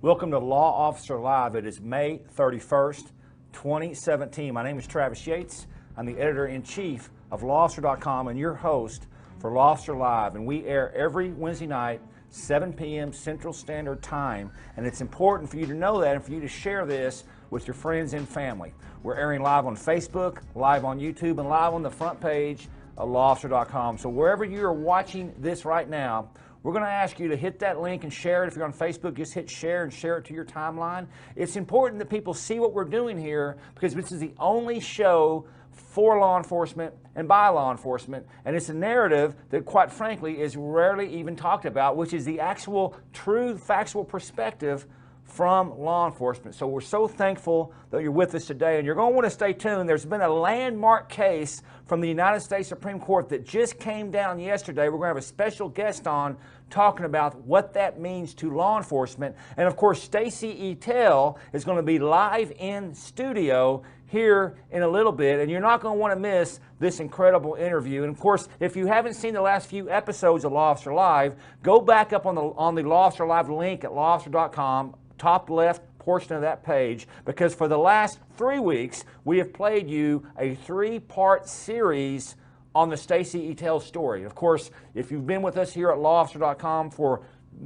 Welcome to Law Officer Live. It is May 31st, 2017. My name is Travis Yates. I'm the editor-in-chief of LawOfficer.com and your host for Law Officer Live. And we air every Wednesday night, 7 p.m. Central Standard Time. And it's important for you to know that and for you to share this with your friends and family. We're airing live on Facebook, live on YouTube, and live on the front page of LawOfficer.com. So wherever you're watching this right now, we're going to ask you to hit that link and share it. If you're on Facebook, just hit share and share it to your timeline. It's important that people see what we're doing here because this is the only show for law enforcement and by law enforcement, and it's a narrative that, quite frankly, is rarely even talked about, which is the actual true factual perspective from law enforcement. So we're so thankful that you're with us today, and you're going to want to stay tuned. There's been a landmark case from the United States Supreme Court that just came down yesterday. We're going to have a special guest on talking about what that means to law enforcement. And of course, Stacy Ettel is going to be live in studio here in a little bit, and you're not going to want to miss this incredible interview. And of course, if you haven't seen the last few episodes of Law Officer Live, go back up on the Law Officer Live link at lawofficer.com, top left portion of that page, because for the last 3 weeks, we have played you a 3-part series on the Stacy Ettel story. Of course, if you've been with us here at lawofficer.com for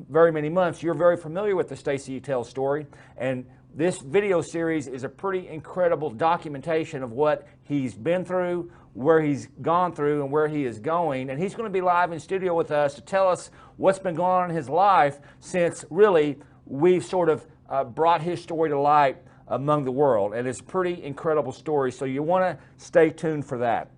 very many months, you're very familiar with the Stacy Ettel story, and this video series is a pretty incredible documentation of what he's been through, where he's gone through, and where he is going. And he's going to be live in studio with us to tell us what's been going on in his life since really we've sort of brought his story to light among the world. And it's a pretty incredible story, so you want to stay tuned for that.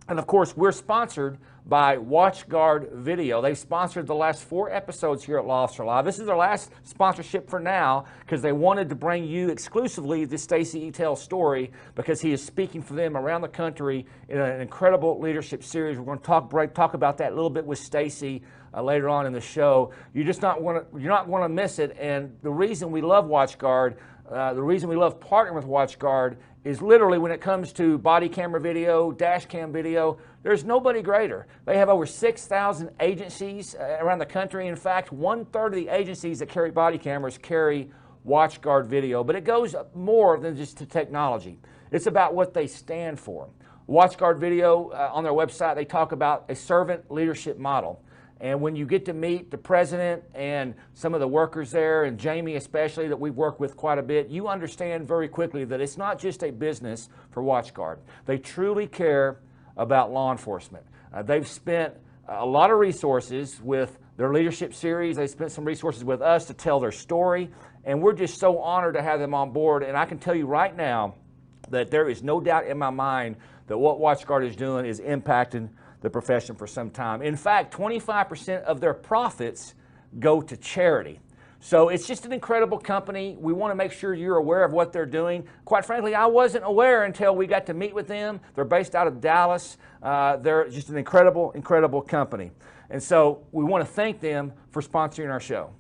And of course, we're sponsored by WatchGuard Video. They've sponsored the last 4 episodes here at Law Officer Live. This is their last sponsorship for now because they wanted to bring you exclusively the Stacy Ettel story because he is speaking for them around the country in an incredible leadership series. We're going to talk about that a little bit with Stacy later on in the show. You're not going to miss it. And the reason we love WatchGuard, the reason we love partnering with WatchGuard is literally when it comes to body camera video, dash cam video, there's nobody greater. They have over 6,000 agencies around the country. In fact, 1/3 of the agencies that carry body cameras carry WatchGuard Video. But it goes more than just to technology. It's about what they stand for. WatchGuard Video, on their website, they talk about a servant leadership model. And when you get to meet the president and some of the workers there, and Jamie especially, that we've worked with quite a bit, you understand very quickly that it's not just a business for WatchGuard. They truly care about law enforcement. They've spent a lot of resources with their leadership series. They spent some resources with us to tell their story, and we're just so honored to have them on board. And I can tell you right now that there is no doubt in my mind that what WatchGuard is doing is impacting the profession for some time. In fact, 25% of their profits go to charity. So it's just an incredible company. We want to make sure you're aware of what they're doing. Quite frankly, I wasn't aware until we got to meet with them. They're based out of Dallas. They're just an incredible, incredible company. And so we want to thank them for sponsoring our show.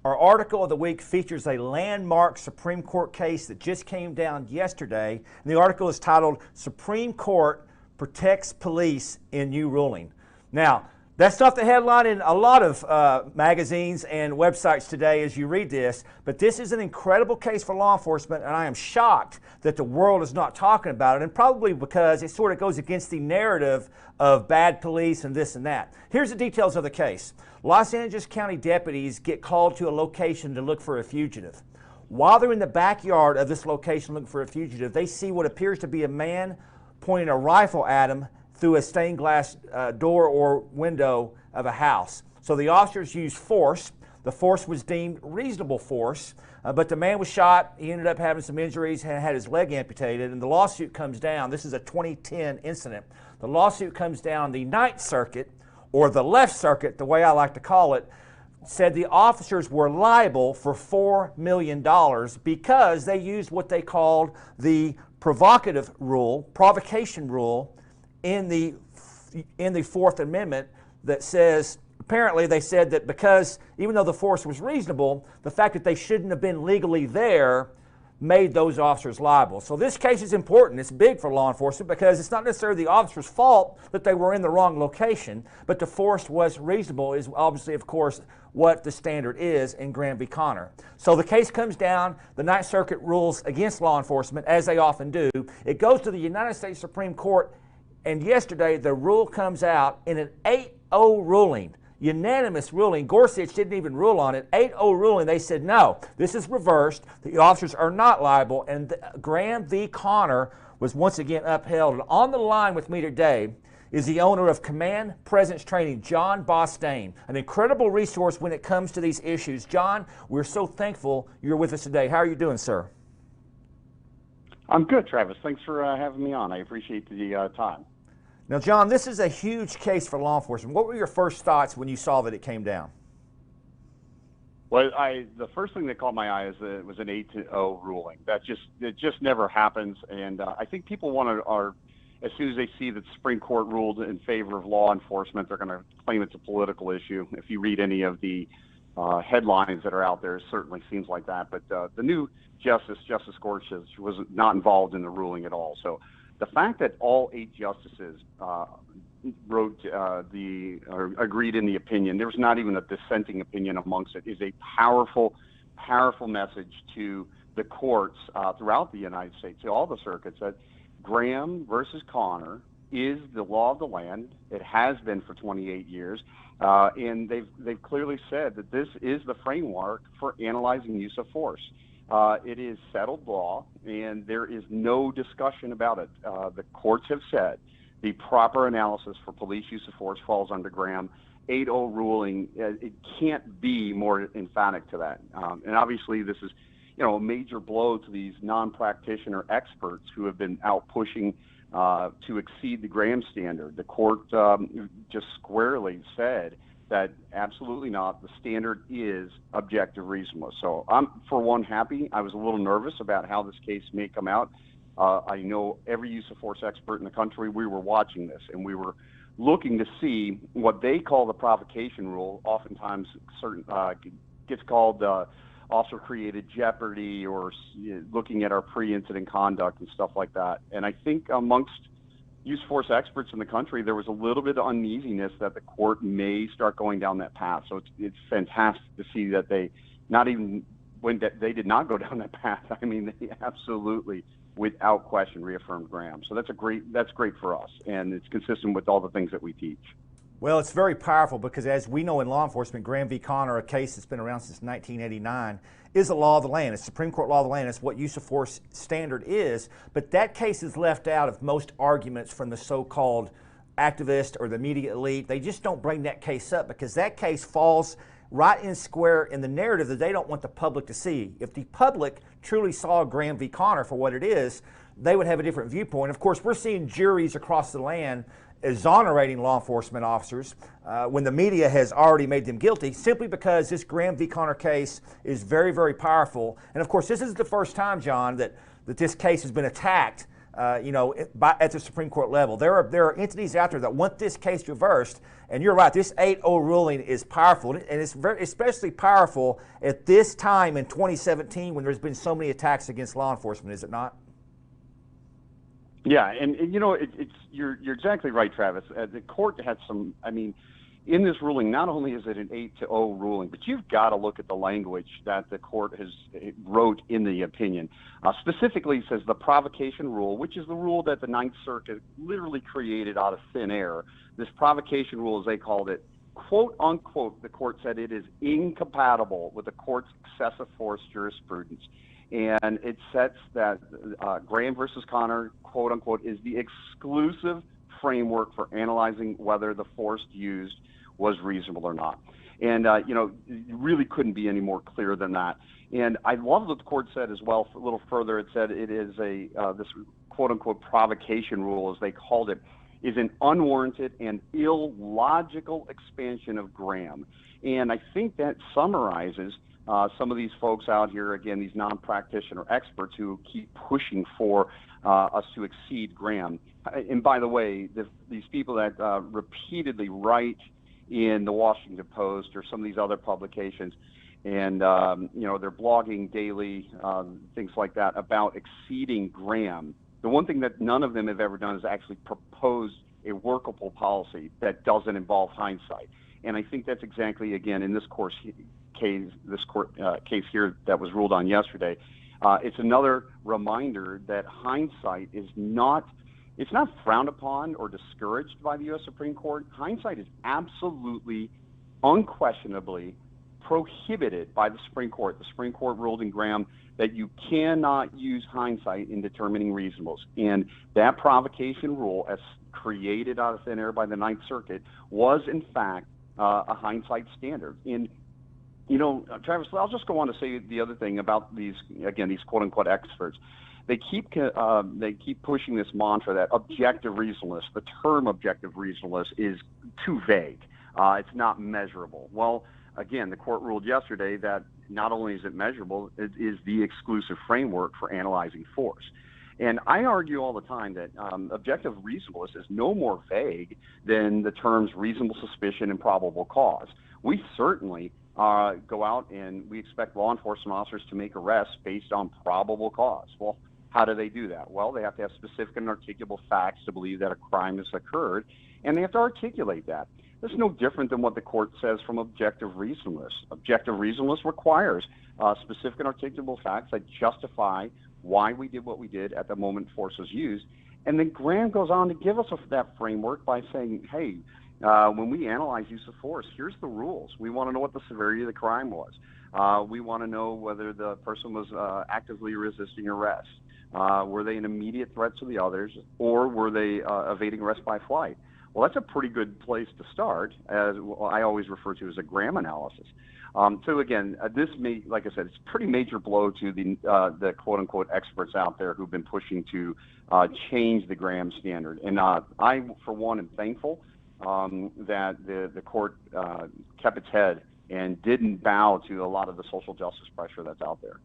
Our article of the week features a landmark Supreme Court case that just came down yesterday. And the article is titled, "Supreme Court Protects Police in New Ruling." Now, that's not the headline in a lot of magazines and websites today as you read this, but this is an incredible case for law enforcement, and I am shocked that the world is not talking about it, and probably because it sort of goes against the narrative of bad police and this and that. Here's the details of the case. Los Angeles County deputies get called to a location to look for a fugitive. While they're in the backyard of this location looking for a fugitive, they see what appears to be a man pointing a rifle at him through a stained glass door or window of a house. So the officers used force. The force was deemed reasonable force, but the man was shot. He ended up having some injuries and had his leg amputated, and the lawsuit comes down. This is a 2010 incident. The lawsuit comes down. The Ninth Circuit, or the Left Circuit, the way I like to call it, said the officers were liable for $4 million because they used what they called the provocation rule in the Fourth Amendment that says, apparently they said that because even though the force was reasonable, the fact that they shouldn't have been legally there made those officers liable. So this case is important. It's big for law enforcement because it's not necessarily the officer's fault that they were in the wrong location, but the force was reasonable is obviously, of course, what the standard is in Graham v. Connor. So the case comes down, the Ninth Circuit rules against law enforcement, as they often do. It goes to the United States Supreme Court, and yesterday the rule comes out in an 8-0 ruling. Unanimous ruling. Gorsuch didn't even rule on it. 8-0 ruling. They said, no, this is reversed. The officers are not liable. And Graham v. Connor was once again upheld. And on the line with me today is the owner of Command Presence Training, John Bostaine, an incredible resource when it comes to these issues. John, we're so thankful you're with us today. How are you doing, sir? I'm good, Travis. Thanks for having me on. I appreciate the time. Now, John, this is a huge case for law enforcement. What were your first thoughts when you saw that it came down? Well, the first thing that caught my eye is that it was an 8-0 ruling. It just never happens, and I think people are as soon as they see that the Supreme Court ruled in favor of law enforcement, they're going to claim it's a political issue. If you read any of the headlines that are out there, it certainly seems like that. But the new Justice Gorsuch, was not involved in the ruling at all. So the fact that all 8 justices agreed in the opinion, there was not even a dissenting opinion amongst it, is a powerful message to the courts throughout the United States, to all the circuits, that Graham versus Connor is the law of the land. It has been for 28 years, and they've clearly said that this is the framework for analyzing use of force. It is settled law, and there is no discussion about it. The courts have said the proper analysis for police use of force falls under Graham. 8-0 ruling, it can't be more emphatic to that. And obviously, this is, a major blow to these non-practitioner experts who have been out pushing to exceed the Graham standard. The court just squarely said that absolutely not. The standard is objective reasonableness. So I'm, for one, happy. I was a little nervous about how this case may come out. I know every use of force expert in the country, we were watching this, and we were looking to see what they call the provocation rule. Oftentimes gets called officer-created jeopardy, or looking at our pre-incident conduct and stuff like that. And I think amongst use of force experts in the country, there was a little bit of uneasiness that the court may start going down that path. So it's fantastic to see that they they did not go down that path. I mean, they absolutely, without question, reaffirmed Graham. So that's great for us, and it's consistent with all the things that we teach. Well, it's very powerful because, as we know in law enforcement, Graham v. Connor, a case that's been around since 1989, is a law of the land. It's Supreme Court law of the land. It's what use of force standard is. But that case is left out of most arguments from the so-called activist or the media elite. They just don't bring that case up because that case falls right in square in the narrative that they don't want the public to see. If the public truly saw Graham v. Connor for what it is, they would have a different viewpoint. Of course, we're seeing juries across the land exonerating law enforcement officers when the media has already made them guilty, simply because this Graham v. Connor case is very, very powerful. And of course, this is the first time, John, that this case has been attacked at the Supreme Court level. There are entities out there that want this case reversed, and you're right, this 8-0 ruling is powerful, and it's especially powerful at this time in 2017 when there's been so many attacks against law enforcement, is it not? Yeah, and you're exactly right, Travis. The court had some, in this ruling, not only is it an 8-0 ruling, but you've got to look at the language that the court wrote in the opinion. Specifically, it says the provocation rule, which is the rule that the Ninth Circuit literally created out of thin air. This provocation rule, as they called it, quote unquote, the court said it is incompatible with the court's excessive force jurisprudence. And it sets that Graham versus Connor, quote unquote, is the exclusive framework for analyzing whether the force used was reasonable or not. And, it really couldn't be any more clear than that. And I love what the court said as well, a little further. It said it is this quote unquote provocation rule, as they called it, is an unwarranted and illogical expansion of Graham. And I think that summarizes some of these folks out here, again, these non-practitioner experts who keep pushing for us to exceed Graham. And by the way, these people that repeatedly write in the Washington Post or some of these other publications, and they're blogging daily, things like that, about exceeding Graham. The one thing that none of them have ever done is actually propose a workable policy that doesn't involve hindsight. And I think that's exactly, again, in this case here that was ruled on yesterday, it's another reminder that hindsight is not frowned upon or discouraged by the U.S. Supreme Court. Hindsight is absolutely, unquestionably prohibited by the Supreme Court. The Supreme Court ruled in Graham that you cannot use hindsight in determining reasonableness. And that provocation rule, as created out of thin air by the Ninth Circuit, was in fact a hindsight standard. And Travis, I'll just go on to say the other thing about these quote-unquote experts. They keep pushing this mantra that objective reasonableness, the term objective reasonableness, is too vague. It's not measurable. Well, again, the court ruled yesterday that not only is it measurable, it is the exclusive framework for analyzing force. And I argue all the time that objective reasonableness is no more vague than the terms reasonable suspicion and probable cause. We certainly go out and we expect law enforcement officers to make arrests based on probable cause. Well, how do they do that? Well, they have to have specific and articulable facts to believe that a crime has occurred, and they have to articulate that. This is no different than what the court says from objective reasonableness. Objective reasonableness requires specific and articulable facts that justify why we did what we did at the moment force was used. And then Graham goes on to give us that framework by saying, hey, when we analyze use of force, here's the rules. We want to know what the severity of the crime was. We want to know whether the person was actively resisting arrest. Were they an immediate threat to the others, or were they evading arrest by flight? Well, that's a pretty good place to start, as I always refer to as a Graham analysis. So again, this may, like I said, it's a pretty major blow to the quote-unquote experts out there who've been pushing to change the Graham standard. And I, for one, am thankful that the court kept its head and didn't bow to a lot of the social justice pressure that's out there.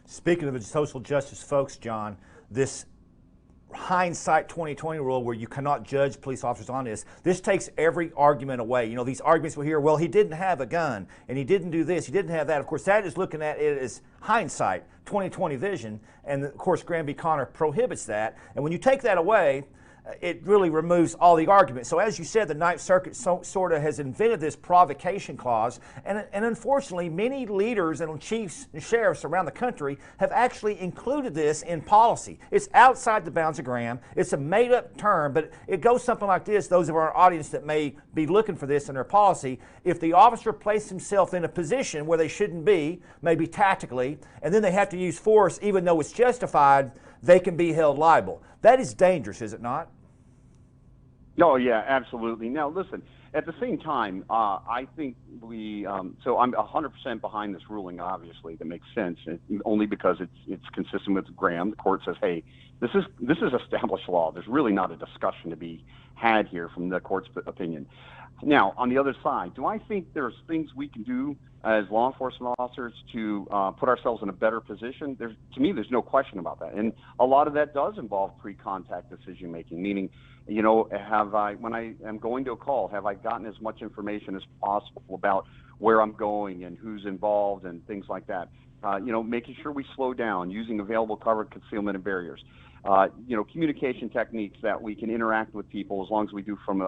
Speaking of the social justice folks, John, this hindsight 2020 rule where you cannot judge police officers on this takes every argument away. You know, these arguments we hear, well, he didn't have a gun and he didn't do this, he didn't have that. Of course, that is looking at it as hindsight 2020 vision, and of course Graham v. Connor prohibits that. And when you take that away, it really removes all the argument. So as you said, the Ninth Circuit sort of has invented this provocation clause, and unfortunately many leaders and chiefs and sheriffs around the country have actually included this in policy. It's outside the bounds of Graham. It's a made-up term, but it goes something like this. Those of our audience that may be looking for this in their policy: if the officer placed himself in a position where they shouldn't be, maybe tactically, and then they have to use force even though it's justified, they can be held liable. That is dangerous, is it not? No, yeah, absolutely. Now, listen, at the same time, I think so I'm 100% behind this ruling, obviously. That makes sense, only because it's consistent with Graham. The court says, hey, this is established law. There's really not a discussion to be had here from the court's opinion. Now, on the other side, do I think there's things we can do as law enforcement officers to put ourselves in a better position? To me, there's no question about that. And a lot of that does involve pre-contact decision-making, meaning, when I am going to a call, have I gotten as much information as possible about where I'm going and who's involved and things like that? Making sure we slow down, using available cover, concealment, and barriers. Communication techniques that we can interact with people as long as we do it from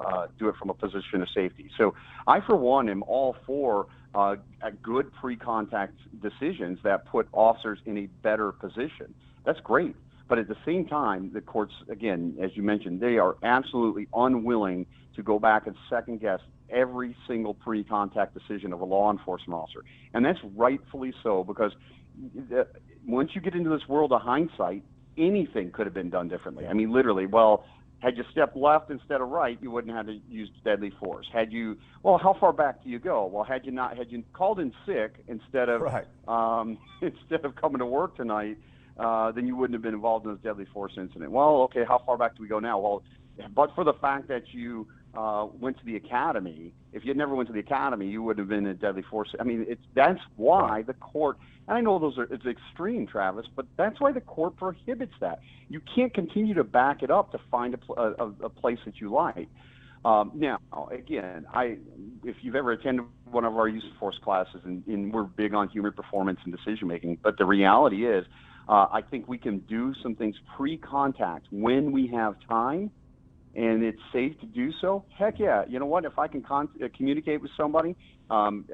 a position of safety. So I, for one, am all for a good pre-contact decisions that put officers in a better position. That's great. But at the same time, the courts, again, as you mentioned, they are absolutely unwilling to go back and second-guess every single pre-contact decision of a law enforcement officer. And that's rightfully so, because once you get into this world of hindsight, anything could have been done differently. I mean, literally, well, had you stepped left instead of right, you wouldn't have to use deadly force. How far back do you go? Well, had you called in sick instead of instead of coming to work tonight, then you wouldn't have been involved in this deadly force incident. Well, okay, how far back do we go now? Well, but for the fact that you went to the academy, if you never went to the academy, you wouldn't have been in deadly force. I mean, that's why the court, and I know it's extreme, Travis, but that's why the court prohibits that. You can't continue to back it up to find a place that you like. Now, again, if you've ever attended one of our use of force classes, and we're big on human performance and decision making, but the reality is, I think we can do some things pre-contact when we have time, and it's safe to do so. Heck yeah! You know what? If I can communicate with somebody, I'm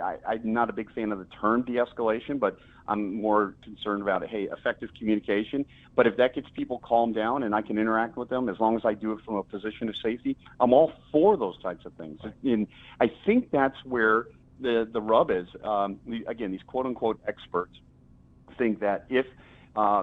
not a big fan of the term de-escalation, but I'm more concerned about, hey, effective communication. But if that gets people calmed down and I can interact with them, as long as I do it from a position of safety, I'm all for those types of things. And I think that's where the rub is. Again, these quote-unquote experts think that if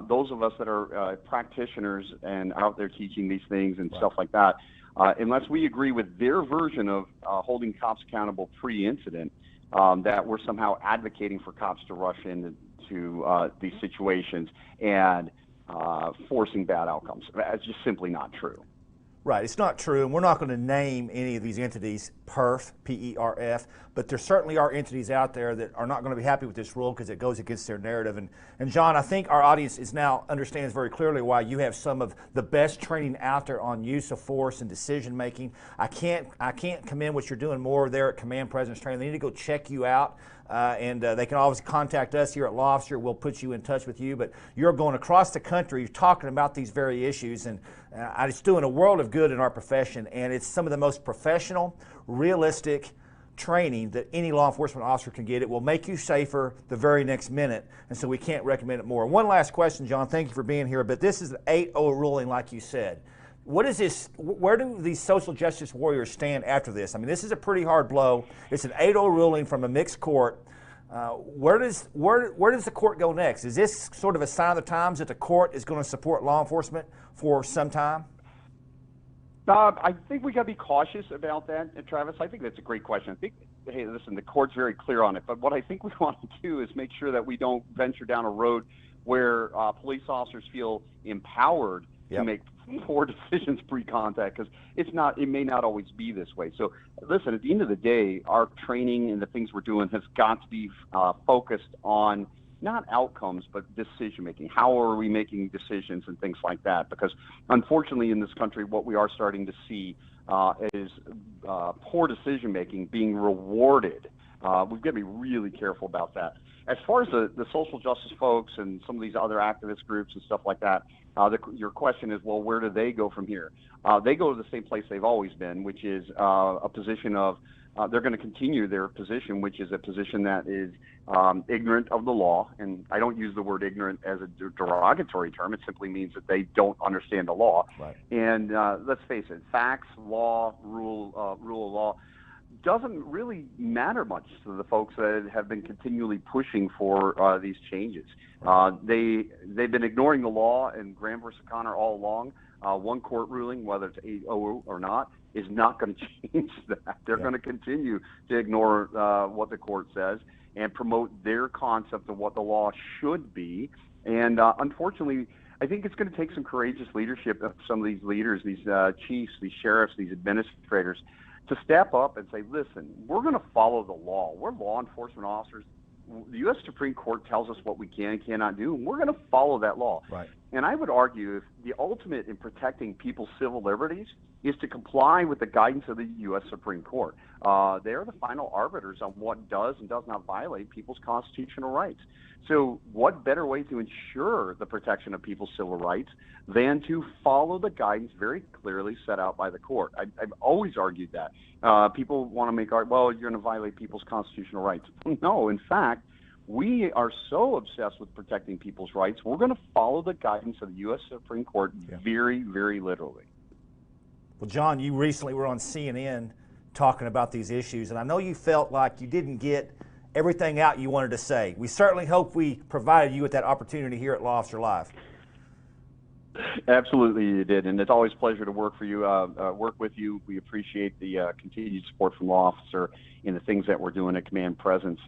those of us that are practitioners and out there teaching these things and stuff like that, unless we agree with their version of holding cops accountable pre-incident, that we're somehow advocating for cops to rush into these situations and forcing bad outcomes. That's just simply not true. Right, it's not true, and we're not going to name any of these entities, PERF, P-E-R-F, but there certainly are entities out there that are not going to be happy with this rule because it goes against their narrative. And John, I think our audience understands very clearly why you have some of the best training out there on use of force and decision making. I can't commend what you're doing more there at Command Presence Training. They need to go check you out. And they can always contact us here at Law Officer. We'll put you in touch with you. But you're going across the country talking about these very issues, and it's doing a world of good in our profession. And it's some of the most professional, realistic training that any law enforcement officer can get. It will make you safer the very next minute, and so we can't recommend it more. One last question, John. Thank you for being here. But this is an 8-0 ruling, like you said. What is this? Where do these social justice warriors stand after this? I mean, this is a pretty hard blow. It's an 8-0 ruling from a mixed court. Where does the court go next? Is this sort of a sign of the times that the court is going to support law enforcement for some time? I think we got to be cautious about that, Travis. I think that's a great question. I think, hey, listen, the court's very clear on it. But what I think we want to do is make sure that we don't venture down a road where police officers feel empowered to make poor decisions pre-contact, because it may not always be this way. So listen, at the end of the day, our training and the things we're doing has got to be focused on not outcomes, but decision making. How are we making decisions and things like that? Because unfortunately in this country, what we are starting to see is poor decision making being rewarded. We've got to be really careful about that. As far as the social justice folks and some of these other activist groups and stuff like that, your question is, well, where do they go from here? They go to the same place they've always been, which is a position of they're going to continue their position, which is a position that is ignorant of the law. And I don't use the word ignorant as a derogatory term. It simply means that they don't understand the law. Right. And let's face it, facts, law, rule of law doesn't really matter much to the folks that have been continually pushing for these changes. They've been ignoring the law and Graham versus Connor all along. One court ruling, whether it's 8-0 or not, is not going to change that. They're going to continue to ignore what the court says and promote their concept of what the law should be. And unfortunately, I think it's going to take some courageous leadership of some of these leaders, these chiefs, these sheriffs, these administrators, to step up and say, listen, we're going to follow the law. We're law enforcement officers. The U.S. Supreme Court tells us what we can and cannot do, and we're going to follow that law. Right. And I would argue if the ultimate in protecting people's civil liberties is to comply with the guidance of the U.S. Supreme Court. They are the final arbiters on what does and does not violate people's constitutional rights. So what better way to ensure the protection of people's civil rights than to follow the guidance very clearly set out by the court? I've always argued that. People want to make well, you're going to violate people's constitutional rights. No, in fact, we are so obsessed with protecting people's rights, we're going to follow the guidance of the U.S. Supreme Court very, very literally. Well, John, you recently were on CNN talking about these issues, and I know you felt like you didn't get everything out you wanted to say. We certainly hope we provided you with that opportunity here at Law Officer Live. Absolutely, you did, and it's always a pleasure to work for you, work with you. We appreciate the continued support from Law Officer in the things that we're doing at Command Presence.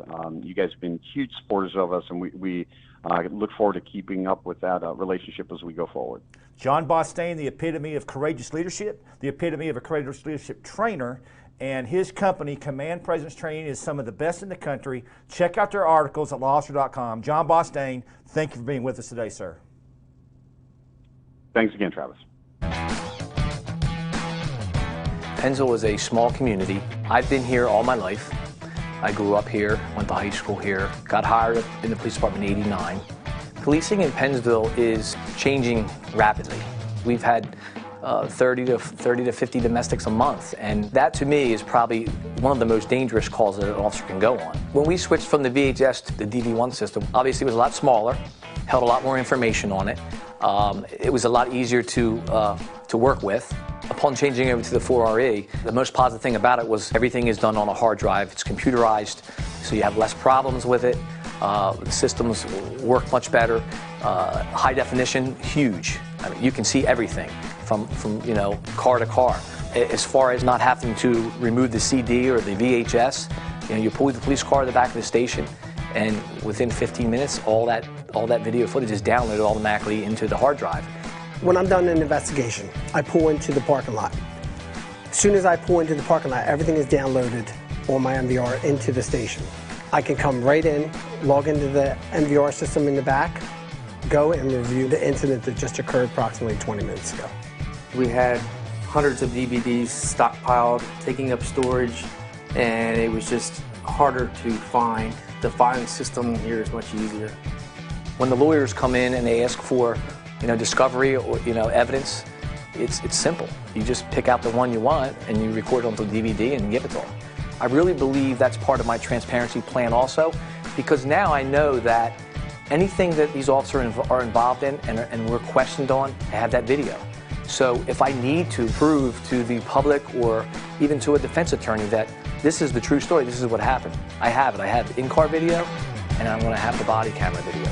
You guys have been huge supporters of us, and we look forward to keeping up with that relationship as we go forward. John Bostaine, the epitome of courageous leadership, the epitome of a courageous leadership trainer, and his company, Command Presence Training, is some of the best in the country. Check out their articles at lawofficer.com. John Bostaine, thank you for being with us today, sir. Thanks again, Travis. Pennsville is a small community. I've been here all my life. I grew up here, went to high school here, got hired in the police department in '89. Policing in Pennsville is changing rapidly. We've had 30 to 50 domestics a month, and that to me is probably one of the most dangerous calls that an officer can go on. When we switched from the VHS to the DV1 system, obviously it was a lot smaller, held a lot more information on it. It was a lot easier to work with. Upon changing over to the 4RE, the most positive thing about it was everything is done on a hard drive. It's computerized, so you have less problems with it. The systems work much better. High definition, huge. I mean, you can see everything from car to car. As far as not having to remove the CD or the VHS, you pull the police car to the back of the station, and within 15 minutes, all that video footage is downloaded automatically into the hard drive. When I'm done an investigation, I pull into the parking lot. As soon as I pull into the parking lot, everything is downloaded on my MVR into the station. I can come right in, log into the MVR system in the back, go and review the incident that just occurred approximately 20 minutes ago. We had hundreds of DVDs stockpiled, taking up storage, and it was just harder to find. The filing system here is much easier. When the lawyers come in and they ask for discovery or evidence, it's simple. You just pick out the one you want and you record it onto DVD and give it to them. I really believe that's part of my transparency plan also, because now I know that anything that these officers are involved in and we're questioned on, I have that video. So if I need to prove to the public or even to a defense attorney that this is the true story, this is what happened, I have it. I have in-car video and I'm going to have the body camera video.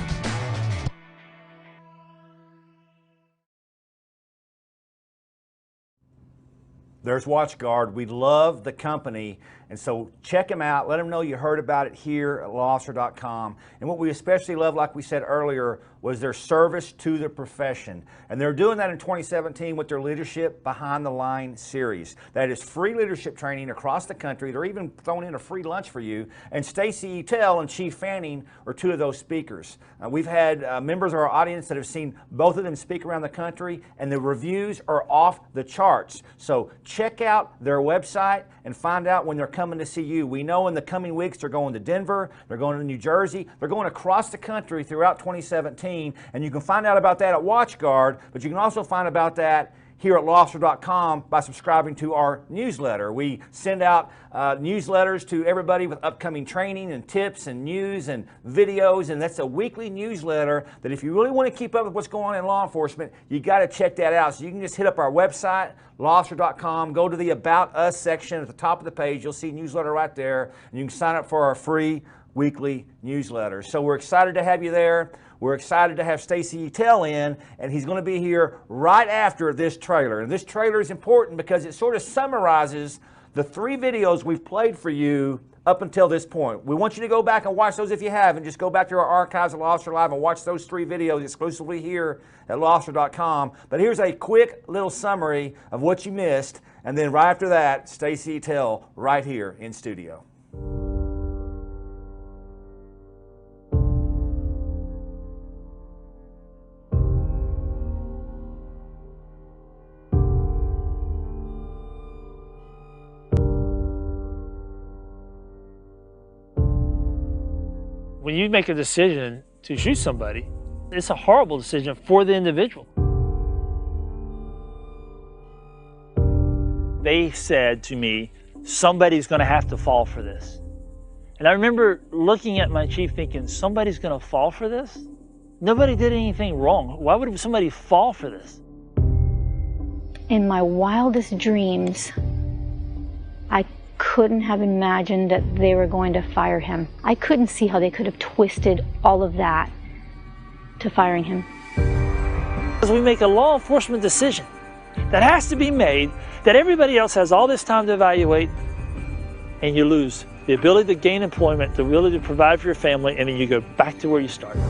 There's WatchGuard. We love the company, and so check them out. Let them know you heard about it here at lawofficer.com. And what we especially love, like we said earlier, was their service to the profession. And they're doing that in 2017 with their Leadership Behind the Line series. That is free leadership training across the country. They're even throwing in a free lunch for you. And Stacy Ettel and Chief Fanning are two of those speakers. We've had members of our audience that have seen both of them speak around the country, and the reviews are off the charts. So check out their website and find out when they're coming to see you. We know in the coming weeks they're going to Denver, they're going to New Jersey, they're going across the country throughout 2017, and you can find out about that at WatchGuard, but you can also find about that here at lawofficer.com by subscribing to our newsletter. We send out newsletters to everybody with upcoming training and tips and news and videos, and that's a weekly newsletter that if you really want to keep up with what's going on in law enforcement, you got to check that out. So you can just hit up our website, lawofficer.com, go to the About Us section at the top of the page. You'll see newsletter right there, and you can sign up for our free weekly newsletter. So we're excited to have you there. We're excited to have Stacy Ettel in, and he's going to be here right after this trailer. And this trailer is important because it sort of summarizes the 3 videos we've played for you up until this point. We want you to go back and watch those if you haven't. Just go back to our archives at Law Officer Live and watch those 3 videos exclusively here at lawofficer.com. But here's a quick little summary of what you missed, and then right after that, Stacy Ettel right here in studio. When you make a decision to shoot somebody, it's a horrible decision for the individual. They said to me, somebody's going to have to fall for this. And I remember looking at my chief thinking, somebody's going to fall for this? Nobody did anything wrong. Why would somebody fall for this? In my wildest dreams, I couldn't have imagined that they were going to fire him. I couldn't see how they could have twisted all of that to firing him. As we make a law enforcement decision that has to be made, that everybody else has all this time to evaluate, and you lose the ability to gain employment, the ability to provide for your family, and then you go back to where you started.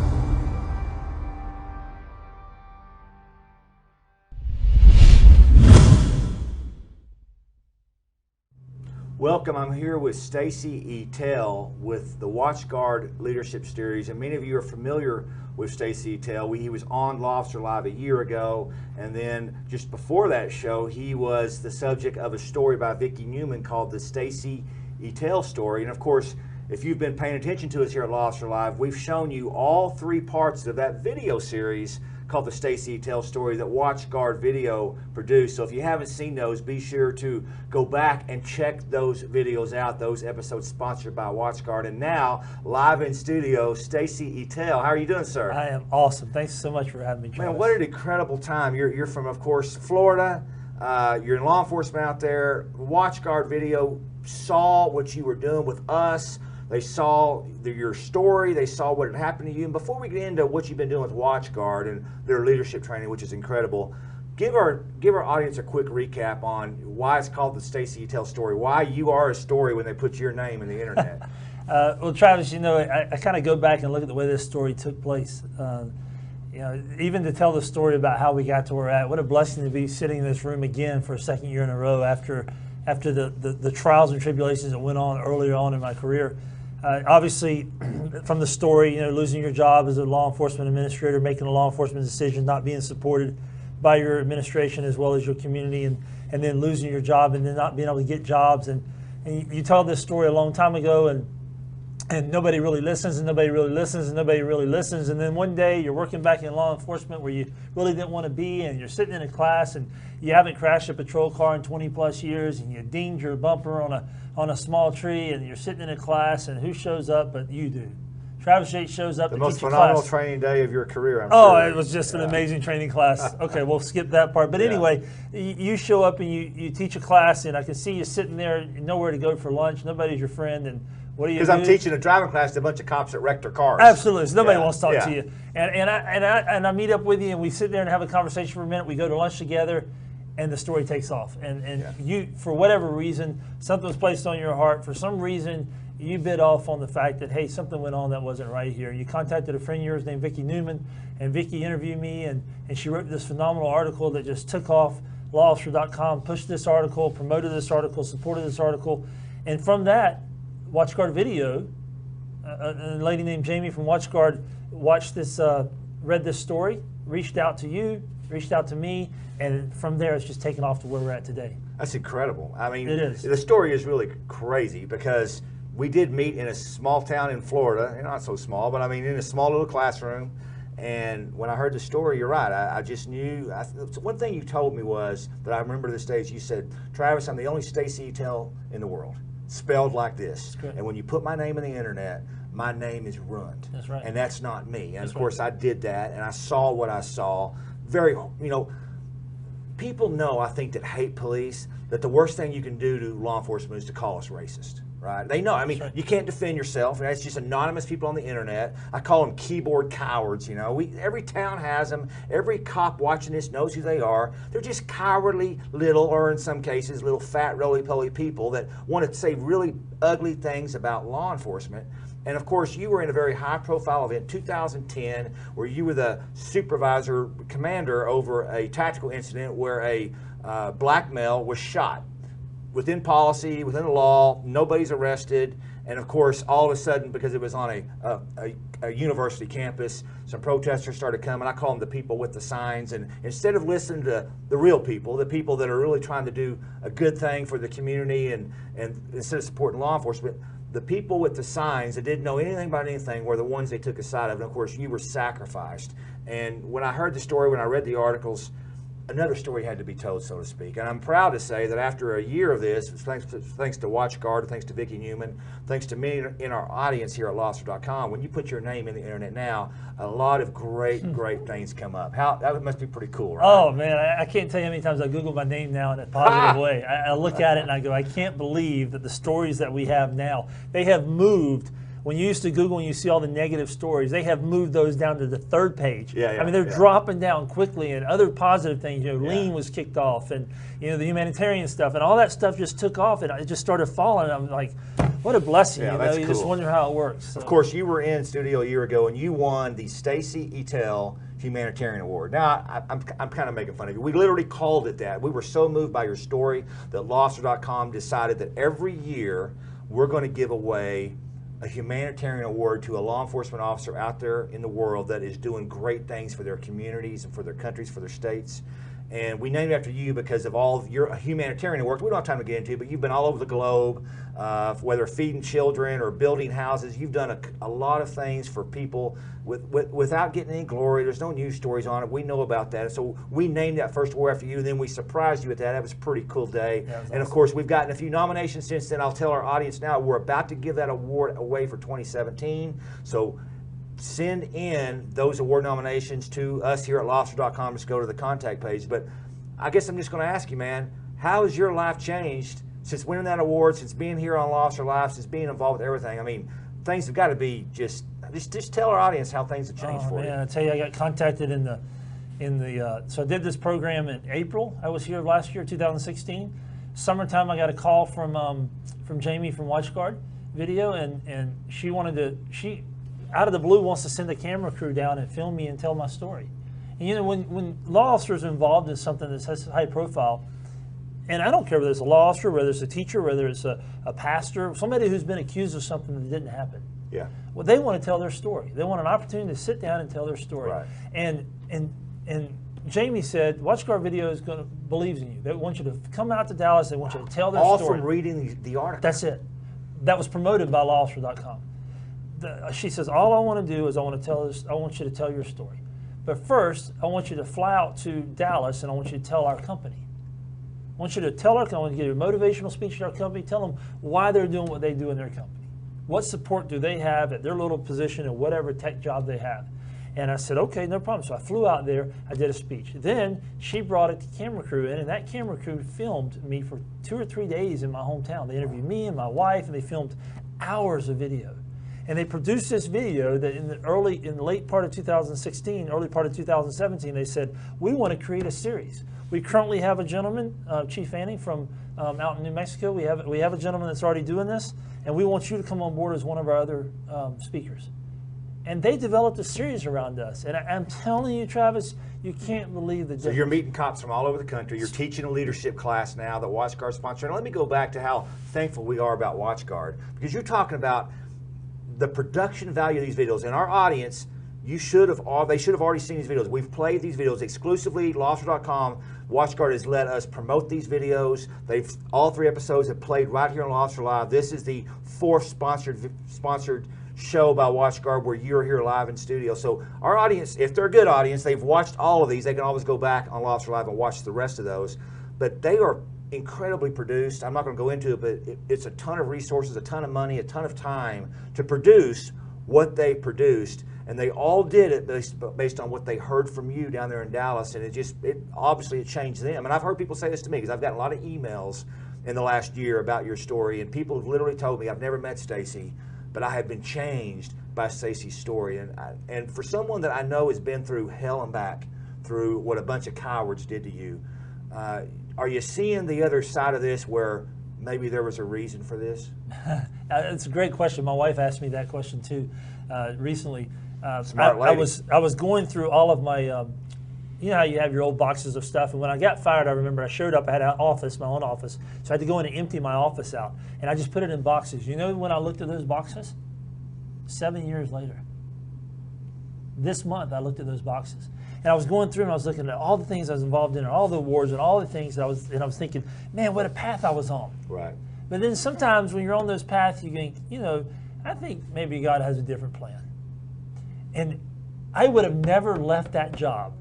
Welcome. I'm here with Stacy Ettel with the WatchGuard Leadership Series, and many of you are familiar with Stacy Ettel. He was on Law Officer Live a year ago, and then just before that show, he was the subject of a story by Vicki Newman called the Stacy Ettel story. And of course, if you've been paying attention to us here at Law Officer Live, we've shown you all 3 parts of that video series called the Stacy Ettel story that WatchGuard Video produced. So if you haven't seen those, be sure to go back and check those videos out. Those episodes sponsored by WatchGuard. And now, live in studio, Stacy Ettel. How are you doing, sir? I am awesome. Thanks so much for having me, Travis. Man, what an incredible time. You're from, of course, Florida. You're in law enforcement out there. WatchGuard Video saw what you were doing with us. They saw your story. They saw what had happened to you. And before we get into what you've been doing with WatchGuard and their leadership training, which is incredible, give our audience a quick recap on why it's called the Stacy Ettel story, why you are a story when they put your name in the internet. Well, Travis, you know, I kind of go back and look at the way this story took place. You know, even to tell the story about how we got to where we're at, what a blessing to be sitting in this room again for a second year in a row after the trials and tribulations that went on earlier on in my career. Obviously, from the story, you know, losing your job as a law enforcement administrator, making a law enforcement decision, not being supported by your administration as well as your community, and then losing your job and then not being able to get jobs. And you told this story a long time ago, and nobody really listens, and nobody really listens, and nobody really listens. And then one day you're working back in law enforcement where you really didn't want to be, and you're sitting in a class and you haven't crashed a patrol car in 20 plus years, and you dinged your bumper on a small tree, and you're sitting in a class, and who shows up but you do? Travis Yates shows up to teach a class. The most phenomenal training day of your career, I'm sure. Oh, it was just an amazing training class. Okay, we'll skip that part. But anyway, you show up and you teach a class, and I can see you sitting there, nowhere to go for lunch, nobody's your friend, and what do you do? Because I'm teaching a driving class to a bunch of cops that wrecked their cars. Absolutely. So nobody wants to talk to you. And I meet up with you, and we sit there and have a conversation for a minute. We go to lunch together, and the story takes off. And you, for whatever reason, something was placed on your heart. For some reason, you bit off on the fact that, hey, something went on that wasn't right here. You contacted a friend of yours named Vicki Newman, and Vicki interviewed me, and she wrote this phenomenal article that just took off. LawOfficer.com pushed this article, promoted this article, supported this article. And from that, WatchGuard Video, a lady named Jamie from WatchGuard watched this, read this story, reached out to you, reached out to me, and from there it's just taken off to where we're at today. That's incredible. I mean, it is. The story is really crazy because we did meet in a small town in Florida, not so small, but I mean in a small little classroom. And when I heard the story, you're right, I just knew. One thing you told me was, that I remember to this day, is you said, Travis, I'm the only Stacy Ettel in the world, spelled like this. And when you put my name in the internet, my name is ruined. That's right. And that's not me. And of course I did that, and I saw what I saw. Very, you know, people know, I think, that hate police, that the worst thing you can do to law enforcement is to call us racist. Right? They know. I mean, you can't defend yourself. It's just anonymous people on the internet. I call them keyboard cowards. You know, every town has them. Every cop watching this knows who they are. They're just cowardly little, or in some cases, little fat, roly-poly people that want to say really ugly things about law enforcement. And of course, you were in a very high-profile event, 2010, where you were the supervisor, commander over a tactical incident where a black male was shot. Within policy, within the law, nobody's arrested, and of course, all of a sudden, because it was on a university campus, some protesters started coming. I call them the people with the signs, and instead of listening to the real people, the people that are really trying to do a good thing for the community, and instead of supporting law enforcement, the people with the signs that didn't know anything about anything were the ones they took a side of, and of course, you were sacrificed. And when I heard the story, when I read the articles, another story had to be told, so to speak. And I'm proud to say that after a year of this, thanks to WatchGuard, thanks to Vicki Newman, thanks to many in our audience here at LawOfficer.com, when you put your name in the internet now, a lot of great things come up. That must be pretty cool, right? Oh, man, I can't tell you how many times I Google my name now in a positive way. I look at it and I go, I can't believe that the stories that we have now, they have moved. When you used to Google and you see all the negative stories, they have moved those down to the 3rd page. I mean, they're dropping down quickly, and other positive things, you know, lean was kicked off, and, you know, the humanitarian stuff, and all that stuff just took off, and it just started falling. I'm like, what a blessing, you know, you just wonder how it works. So. Of course, you were in studio a year ago, and you won the Stacy Ettel Humanitarian Award. Now, I'm kind of making fun of you. We literally called it that. We were so moved by your story that LawStar.com decided that every year we're going to give away a humanitarian award to a law enforcement officer out there in the world that is doing great things for their communities and for their countries, for their states. And we named it after you because of all of your humanitarian work. We don't have time to get into, but you've been all over the globe, whether feeding children or building houses. You've done a lot of things for people without getting any glory. There's no news stories on it. We know about that. So we named that first award after you, and then we surprised you with that. That was a pretty cool day. Yeah, and awesome. of course, we've gotten a few nominations since then. I'll tell our audience now, we're about to give that award away for 2017. So send in those award nominations to us here at LawStar.com. Just go to the contact page. But I guess I'm just going to ask you, man, how has your life changed since winning that award, since being here on LawStar Live, since being involved with everything? I mean, things have got to be just tell our audience how things have changed for you. I tell you, I got contacted so I did this program in April. I was here last year, 2016. Summertime, I got a call from Jamie from WatchGuard Video, and she out of the blue wants to send a camera crew down and film me and tell my story. And you know, when law officers are involved in something that's high profile, and I don't care whether it's a law officer, whether it's a teacher, whether it's a pastor, somebody who's been accused of something that didn't happen. Yeah. Well, they want to tell their story. They want an opportunity to sit down and tell their story. Right. And Jamie said, WatchGuard Video believes in you. They want you to come out to Dallas. They want you to tell their All story. from reading the article. That's it. That was promoted by LawStar.com. She says, all I want to do is I want you to tell your story. But first, I want you to fly out to Dallas and I want you to tell our company. I want you to tell our company, give a motivational speech to our company, tell them why they're doing what they do in their company. What support do they have at their little position in whatever tech job they have? And I said, okay, no problem. So I flew out there, I did a speech. Then she brought a camera crew in, and that camera crew filmed me for 2 or 3 days in my hometown. They interviewed me and my wife, and they filmed hours of video. And they produced this video that in the late part of 2016, early part of 2017, they said, we want to create a series. We currently have a gentleman, Chief Anning from out in New Mexico. We have a gentleman that's already doing this, and we want you to come on board as one of our other speakers. And they developed a series around us. And I'm telling you, Travis, you can't believe the difference. So you're meeting cops from all over the country. You're teaching a leadership class now that WatchGuard's sponsoring. Let me go back to how thankful we are about WatchGuard, because you're talking about the production value of these videos. And our audience, they should have already seen these videos. We've played these videos exclusively. LawStar.com, WatchGuard has let us promote these videos. All 3 episodes have played right here on LawStar Live. This is the 4th sponsored show by WatchGuard where you're here live in studio. So our audience, if they're a good audience, they've watched all of these. They can always go back on LawStar Live and watch the rest of those. But they are incredibly produced. I'm not going to go into it, but it's a ton of resources, a ton of money, a ton of time to produce what they produced. And they all did it based on what they heard from you down there in Dallas. And obviously it changed them. And I've heard people say this to me because I've gotten a lot of emails in the last year about your story. And people have literally told me, I've never met Stacy, but I have been changed by Stacy's story. And for someone that I know has been through hell and back through what a bunch of cowards did to you, are you seeing the other side of this where maybe there was a reason for this? It's a great question. My wife asked me that question too recently. Smart lady. I was going through all of my, you know how you have your old boxes of stuff, and when I got fired, I remember I showed up, I had an office, my own office, so I had to go in and empty my office out, and I just put it in boxes. You know when I looked at those boxes? 7 years later. This month I looked at those boxes. And I was going through and I was looking at all the things I was involved in, and all the awards and all the things that I was thinking, man, what a path I was on. Right. But then sometimes when you're on those paths, you think, you know, I think maybe God has a different plan. And I would have never left that job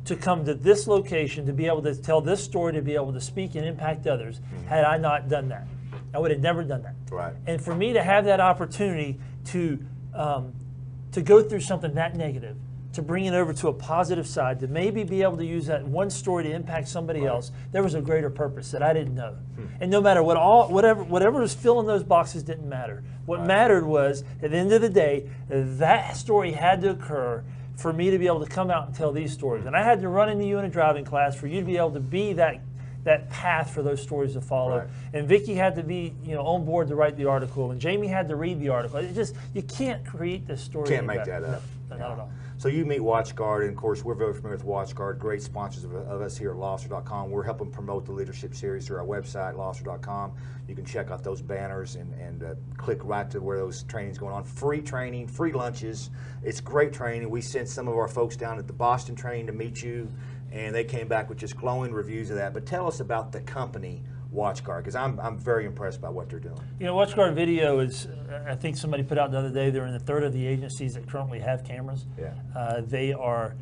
to come to this location to be able to tell this story, to be able to speak and impact others, had I not done that. I would have never done that. Right. And for me to have that opportunity to go through something that negative, to bring it over to a positive side, to maybe be able to use that one story to impact somebody else, there was a greater purpose that I didn't know. And no matter whatever was filling those boxes didn't matter. What mattered was, at the end of the day, that story had to occur for me to be able to come out and tell these stories. And I had to run into you in a driving class for you to be able to be that path for those stories to follow. Right. And Vicki had to be, on board to write the article, and Jamie had to read the article. You can't create this story. Can't make that up. No, not at all. So you meet WatchGuard, and of course we're very familiar with WatchGuard, great sponsors of us here at LawOfficer.com. We're helping promote the leadership series through our website, LawOfficer.com. You can check out those banners and click right to where those trainings going on. Free training, free lunches. It's great training. We sent some of our folks down at the Boston training to meet you, and they came back with just glowing reviews of that. But tell us about the company WatchGuard, because I'm very impressed by what they're doing. You know, WatchGuard Video is, I think somebody put out the other day, they're in a third of the agencies that currently have cameras. Yeah. They are,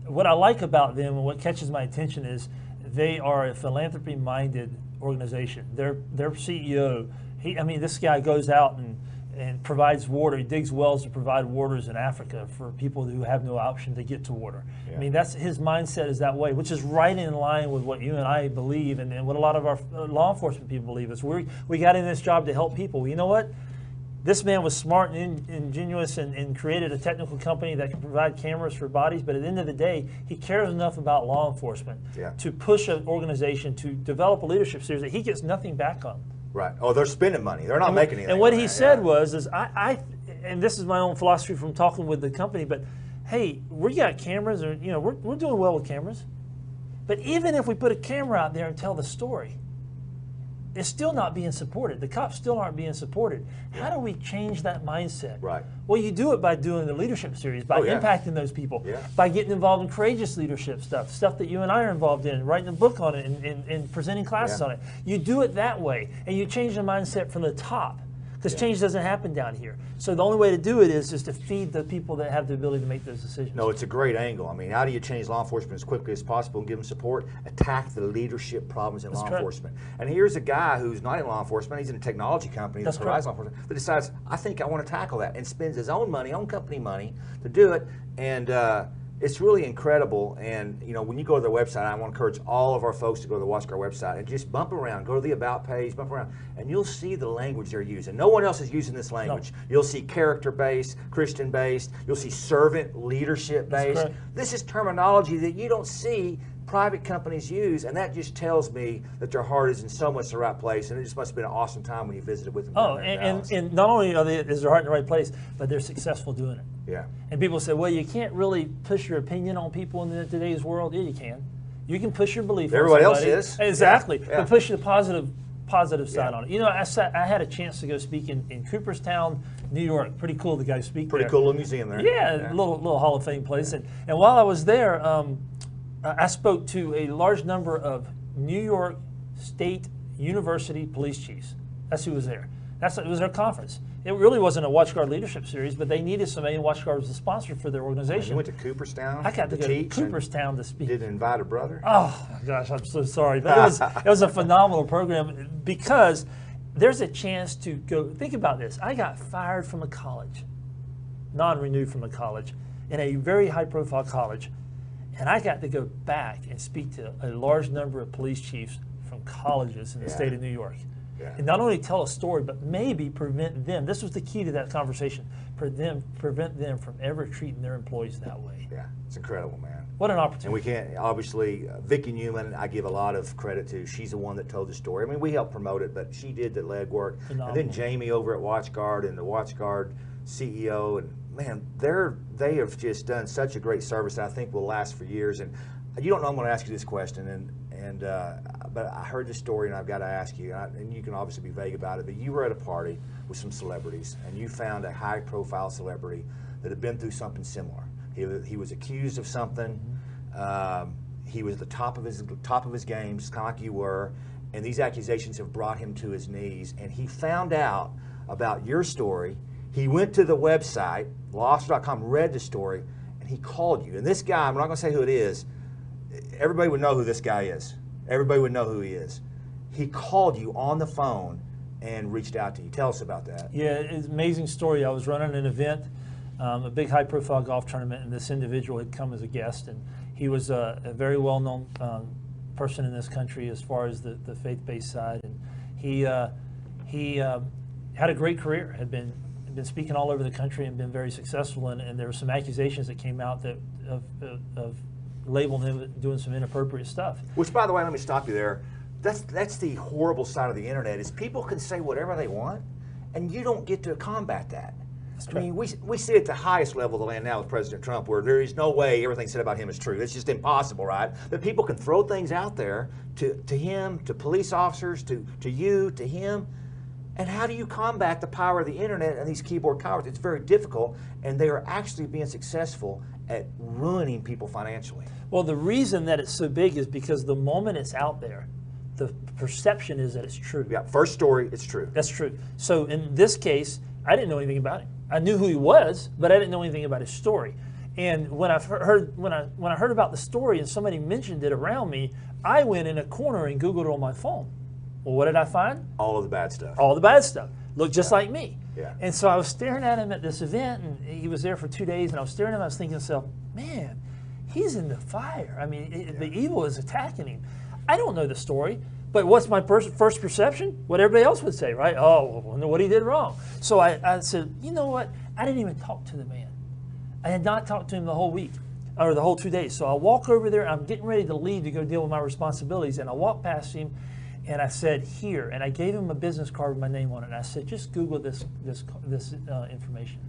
what I like about them and what catches my attention is they are a philanthropy-minded organization. Their CEO, this guy goes out and provides water. He digs wells to provide waters in Africa for people who have no option to get to water. Yeah. I mean, that's his mindset is that way, which is right in line with what you and I believe and what a lot of our law enforcement people believe is we got in this job to help people. You know what? This man was smart and ingenious and created a technical company that can provide cameras for bodies, but at the end of the day, he cares enough about law enforcement to push an organization to develop a leadership series that he gets nothing back on. Right. Oh, they're spending money. They're not making anything. And what he said was, and this is my own philosophy from talking with the company, but hey, we got cameras, or we're doing well with cameras, but even if we put a camera out there and tell the story, it's still not being supported. The cops still aren't being supported. How do we change that mindset? Right. Well, you do it by doing the leadership series, by impacting those people, by getting involved in courageous leadership stuff that you and I are involved in, writing a book on it and presenting classes on it. You do it that way, and you change the mindset from the top, because change doesn't happen down here. So the only way to do it is just to feed the people that have the ability to make those decisions. No, it's a great angle. I mean, how do you change law enforcement as quickly as possible and give them support? Attack the leadership problems in law enforcement. And here's a guy who's not in law enforcement, he's in a technology company that provides law enforcement, that decides, I think I want to tackle that, and spends his own money, own company money, to do it. And it's really incredible. And when you go to their website, I want to encourage all of our folks to go to the WatchGuard website and just bump around, go to the About page, bump around, and you'll see the language they're using. No one else is using this language. No. You'll see character-based, Christian-based, you'll see servant leadership-based. This is terminology that you don't see private companies use, and that just tells me that their heart is in so much the right place, and it just must have been an awesome time when you visited with them. Oh, and not only is their heart in the right place, but they're successful doing it. Yeah. And people say, well, you can't really push your opinion on people in today's world. Yeah, you can. You can push your belief on somebody. Everybody else is. Exactly. Yeah. But push the positive side on it. I had a chance to go speak in Cooperstown, New York. Pretty cool to go speak there. Pretty cool little museum there. Yeah, little Hall of Fame place. And while I was there, I spoke to a large number of New York State University police chiefs. That's who was there. It was their conference. It really wasn't a WatchGuard leadership series, but they needed somebody, and WatchGuard was the sponsor for their organization. You went to Cooperstown? I got to go to Cooperstown to speak. Did you invite a brother? Oh my gosh, I'm so sorry. But it was a phenomenal program, because there's a chance to go. Think about this. I got fired from a college, non-renewed from a college, in a very high-profile college. And I got to go back and speak to a large number of police chiefs from colleges in the state of New York. Yeah. And not only tell a story, but maybe prevent them. This was the key to that conversation. Prevent them from ever treating their employees that way. Yeah, it's incredible, man. What an opportunity. And we can't, obviously, Vicki Newman, I give a lot of credit to. She's the one that told the story. I mean, we helped promote it, but she did the legwork. Phenomenal. And then Jamie over at WatchGuard and the WatchGuard CEO, and man, they have just done such a great service that I think will last for years. And you don't know I'm going to ask you this question, but I heard this story and I've got to ask you, and you can obviously be vague about it, but you were at a party with some celebrities and you found a high-profile celebrity that had been through something similar. He was accused of something. He was at the top of his game, just kind of like you were, and these accusations have brought him to his knees. And he found out about your story. He went to the website, LawOfficer.com, read the story, and he called you. And this guy, I'm not going to say who it is. Everybody would know who this guy is. Everybody would know who he is. He called you on the phone and reached out to you. Tell us about that. Yeah, it's an amazing story. I was running an event, a big high-profile golf tournament, and this individual had come as a guest, and he was a very well-known person in this country as far as the faith-based side, and he had a great career, had been speaking all over the country and been very successful, and there were some accusations that came out that of labeling him doing some inappropriate stuff. Which, by the way, let me stop you there. That's the horrible side of the internet, is people can say whatever they want, and you don't get to combat that. I mean, we see at the highest level of the land now with President Trump, where there is no way everything said about him is true. It's just impossible, right? But people can throw things out there to him, to police officers, to you, to him. And how do you combat the power of the internet and these keyboard cowards? It's very difficult, and they are actually being successful at ruining people financially. Well, the reason that it's so big is because the moment it's out there, the perception is that it's true. Yeah, first story, it's true. That's true. So in this case, I didn't know anything about him. I knew who he was, but I didn't know anything about his story. And when I heard about the story and somebody mentioned it around me, I went in a corner and Googled it on my phone. Well, what did I find? All of the bad stuff. All the bad stuff. Looked just like me. Yeah. And so I was staring at him at this event, and he was there for 2 days, and I was staring at him, I was thinking to myself, man, he's in the fire. I mean, the evil is attacking him. I don't know the story, but what's my first perception? What everybody else would say, right? Oh, I wonder what he did wrong. So I said, you know what? I didn't even talk to the man. I had not talked to him the whole week, or the whole 2 days. So I walk over there, I'm getting ready to leave to go deal with my responsibilities, and I walk past him, and I said, here, and I gave him a business card with my name on it, and I said, just Google this information.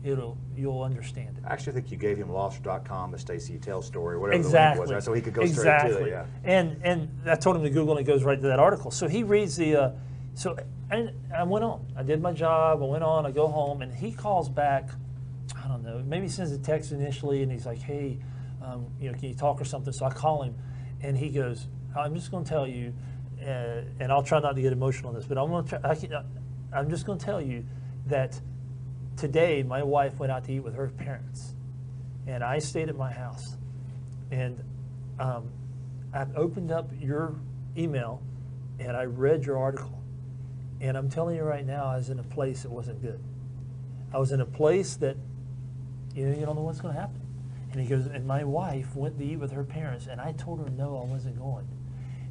You'll understand it. I actually think you gave him Lobster.com, the Stacy Ettel story, whatever Exactly. the link was, right? So he could go straight to it. Yeah. And I told him to Google, and it goes right to that article. So he reads the. So I went on. I did my job. I went on. I go home, and he calls back. I don't know. Maybe he sends a text initially, and he's like, "Hey, can you talk or something?" So I call him, and he goes, "I'm just going to tell you, and I'll try not to get emotional on this, but I'm just going to tell you that." Today, my wife went out to eat with her parents, and I stayed at my house. And I've opened up your email, and I read your article. And I'm telling you right now, I was in a place that wasn't good. I was in a place that, you don't know what's going to happen. And he goes, and my wife went to eat with her parents, and I told her no, I wasn't going.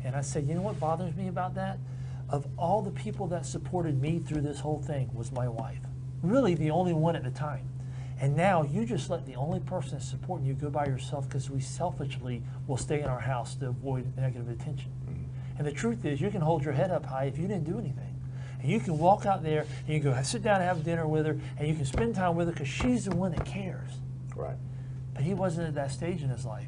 And I said, you know what bothers me about that? Of all the people that supported me through this whole thing was my wife. Really the only one at the time. And now you just let the only person that's supporting you go by yourself because we selfishly will stay in our house to avoid negative attention. And the truth is, you can hold your head up high if you didn't do anything. And you can walk out there and you can go sit down and have dinner with her, and you can spend time with her because she's the one that cares. Right. But he wasn't at that stage in his life.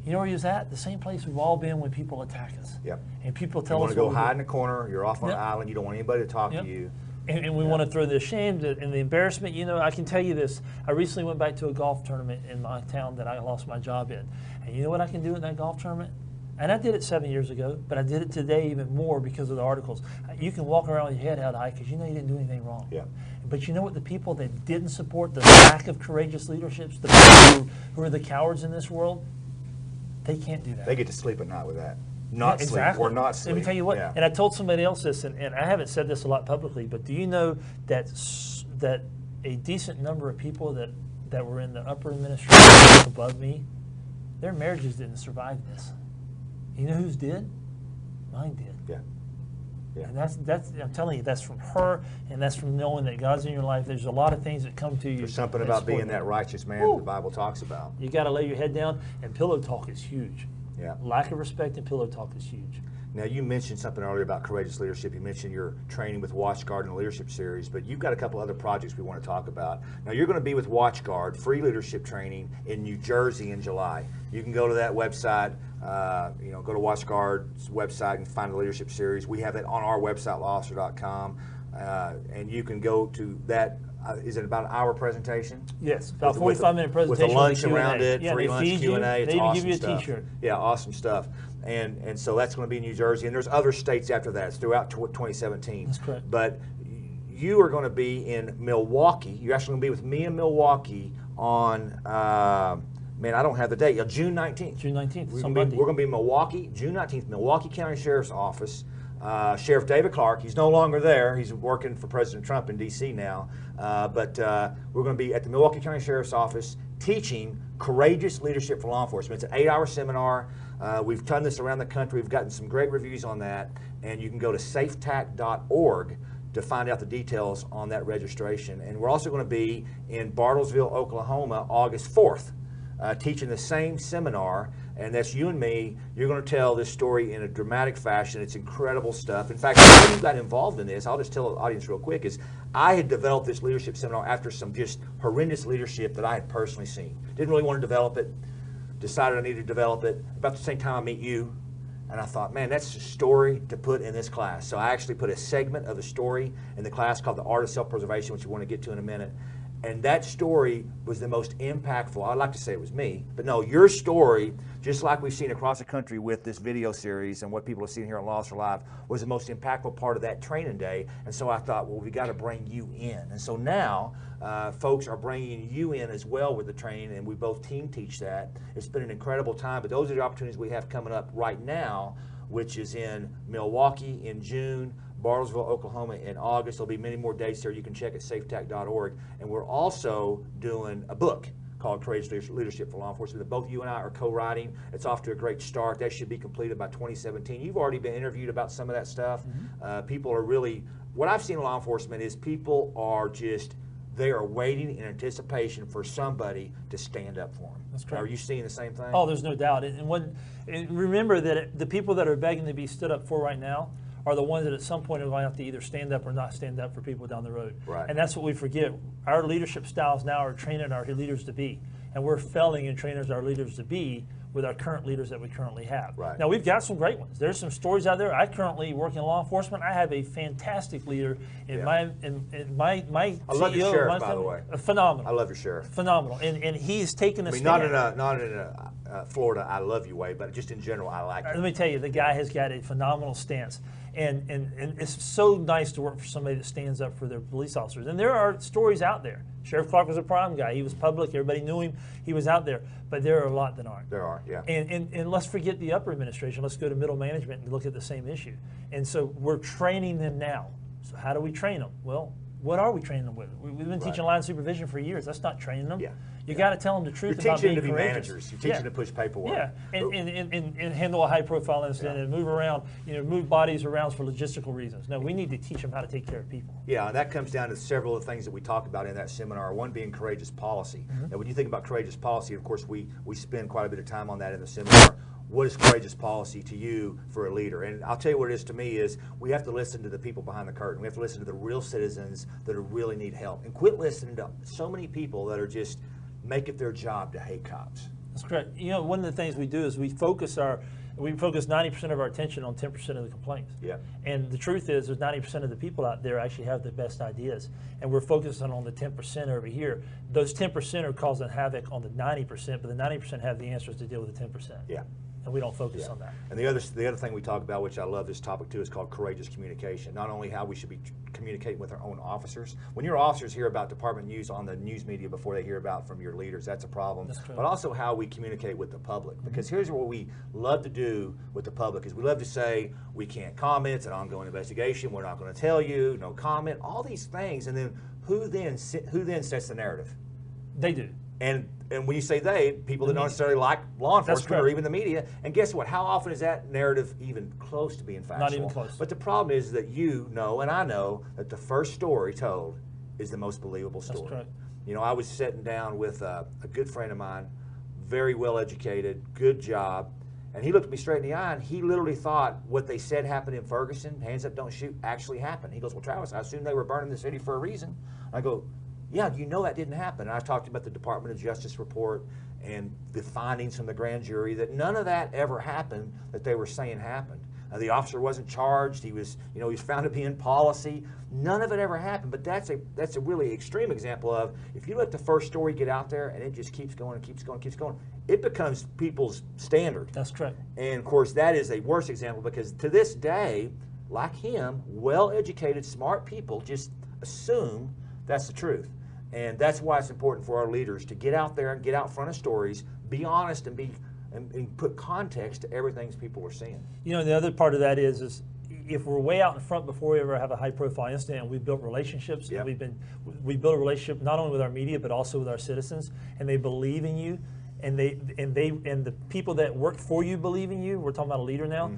You know where he was at? The same place we've all been when people attack us. Yep. And people tell us you want to go hide in a corner, you're off on an island, you don't want anybody to talk to you. And we want to throw the shame and the embarrassment. I can tell you this. I recently went back to a golf tournament in my town that I lost my job in. And you know what I can do in that golf tournament? And I did it 7 years ago, but I did it today even more because of the articles. You can walk around with your head held high because you know you didn't do anything wrong. Yeah. But you know what? The people that didn't support the lack of courageous leaderships, the people who are the cowards in this world, they can't do that. They get to sleep at night with that. Not sleep or not sleep. Let me tell you what, and I told somebody else this, and I haven't said this a lot publicly, but do you know that a decent number of people that were in the upper administration above me, their marriages didn't survive this. You know whose did? Mine did. Yeah. Yeah. And that's I'm telling you, that's from her, and that's from knowing that God's in your life. There's a lot of things that come to you. There's something about being that righteous man that the Bible talks about. You got to lay your head down, and pillow talk is huge. Yeah. Lack of respect and pillow talk is huge. Now, you mentioned something earlier about courageous leadership. You mentioned your training with WatchGuard in the leadership series, but you've got a couple other projects we want to talk about. Now, you're going to be with WatchGuard, free leadership training in New Jersey in July. You can go to that website, go to WatchGuard's website and find the leadership series. We have it on our website, lawofficer.com, and you can go to that. Is it about an hour presentation? Yes, about 45-minute presentation. With a lunch around it, yeah, free lunch, Q&A. It's they even awesome give you a stuff. T-shirt. Yeah, awesome stuff. And so that's going to be in New Jersey, and there's other states after that. It's throughout 2017. That's correct. But you are going to be in Milwaukee. You're actually going to be with me in Milwaukee on, I don't have the date, June 19th. June 19th, We're going to be in Milwaukee, June 19th, Milwaukee County Sheriff's Office. Sheriff David Clark, he's no longer there. He's working for President Trump in D.C. now. But we're going to be at the Milwaukee County Sheriff's Office teaching courageous leadership for law enforcement. It's an 8-hour seminar. We've done this around the country. We've gotten some great reviews on that. And you can go to safetac.org to find out the details on that registration. And we're also going to be in Bartlesville, Oklahoma, August 4th. teaching the same seminar, and that's you and me. You're going to tell this story in a dramatic fashion. It's incredible stuff. In fact, how you got involved in this, I'll just tell the audience real quick, is I had developed this leadership seminar after some just horrendous leadership that I had personally seen. Didn't really want to develop it. Decided I needed to develop it. About the same time I meet you, and I thought, man, that's a story to put in this class. So I actually put a segment of the story in the class called The Art of Self-Preservation, which we want to get to in a minute. And that story was the most impactful. I'd like to say it was me, but no, your story, just like we've seen across the country with this video series and what people have seen here on Law Officer Live, was the most impactful part of that training day. And so I thought, well, we got to bring you in. And so now folks are bringing you in as well with the training, and we both team teach that. It's been an incredible time, but those are the opportunities we have coming up right now, which is in Milwaukee in June, Bartlesville, Oklahoma in August. There'll be many more dates there. You can check at safetac.org. And we're also doing a book called Courageous Leadership for Law Enforcement that both you and I are co-writing. It's off to a great start. That should be completed by 2017. You've already been interviewed about some of that stuff. People are really, what I've seen in law enforcement is people are just, they are waiting in anticipation for somebody to stand up for them. That's correct. Are you seeing the same thing? Oh, there's no doubt. And remember that the people that are begging to be stood up for right now are the ones that at some point are going to have to either stand up or not stand up for people down the road. Right. And that's what we forget. Our leadership styles now are training our leaders to be. And we're failing in training our leaders to be with our current leaders that we currently have. Right. Now, we've got some great ones. There's some stories out there. I currently work in law enforcement. I have a fantastic leader in my I love your sheriff, by the way. Phenomenal. I love your sheriff. Phenomenal. And he's taken a stand. Not in a Florida I love you way, but just in general I like it. Let me tell you, the guy has got a phenomenal stance. And it's so nice to work for somebody that stands up for their police officers. And there are stories out there. Sheriff Clark was a prime guy. He was public. Everybody knew him. He was out there. But there are a lot that aren't. There are, yeah. And let's forget the upper administration. Let's go to middle management and look at the same issue. And so we're training them now. So how do we train them? Well, what are we training them with? We've been teaching line supervision for years. That's not training them. Yeah. You got to tell them the truth You're about being teaching them to be courageous. managers. You're teaching them to push paperwork. Yeah, and handle a high-profile incident and move around, move bodies around for logistical reasons. No, we need to teach them how to take care of people. Yeah, and that comes down to several of the things that we talk about in that seminar, one being courageous policy. Now, when you think about courageous policy, of course, we spend quite a bit of time on that in the seminar. What is courageous policy to you for a leader? And I'll tell you what it is to me is we have to listen to the people behind the curtain. We have to listen to the real citizens that really need help. And quit listening to so many people that are just make it their job to hate cops. That's correct. One of the things we do is we focus 90% of our attention on 10% of the complaints. Yeah. And the truth is there's 90% of the people out there actually have the best ideas. And we're focusing on the 10% over here. Those 10% are causing havoc on the 90%, but the 90% have the answers to deal with the 10%. Yeah. And we don't focus on that. And the other thing we talk about, which I love this topic too, is called courageous communication. Not only how we should be communicating with our own officers. When your officers hear about department news on the news media before they hear about from your leaders, that's a problem. That's true. But also how we communicate with the public. Because here's what we love to do with the public is we love to say we can't comment, it's an ongoing investigation, we're not going to tell you, no comment, all these things. And then who then sets the narrative? They do. And when you say they, people that don't necessarily like law enforcement or even the media. And guess what? How often is that narrative even close to being factual? Not even close. But the problem is that you know and I know that the first story told is the most believable story. That's correct. I was sitting down with a good friend of mine, very well educated, good job, and he looked me straight in the eye and he literally thought what they said happened in Ferguson, hands up, don't shoot, actually happened. He goes, well, Travis, I assume they were burning the city for a reason. I go, yeah, that didn't happen. And I talked about the Department of Justice report and the findings from the grand jury that none of that ever happened that they were saying happened. The officer wasn't charged. He was, he was found to be in policy. None of it ever happened. But that's a really extreme example of if you let the first story get out there and it just keeps going and keeps going and keeps going, it becomes people's standard. That's correct. And of course, that is a worse example because to this day, like him, well-educated, smart people just assume that's the truth. And that's why it's important for our leaders to get out there and get out front of stories, be honest and put context to everything people are seeing. The other part of that is if we're way out in front before we ever have a high-profile incident, and we've built relationships, yep. and we built a relationship not only with our media but also with our citizens, and they believe in you, and the people that work for you believe in you. We're talking about a leader now.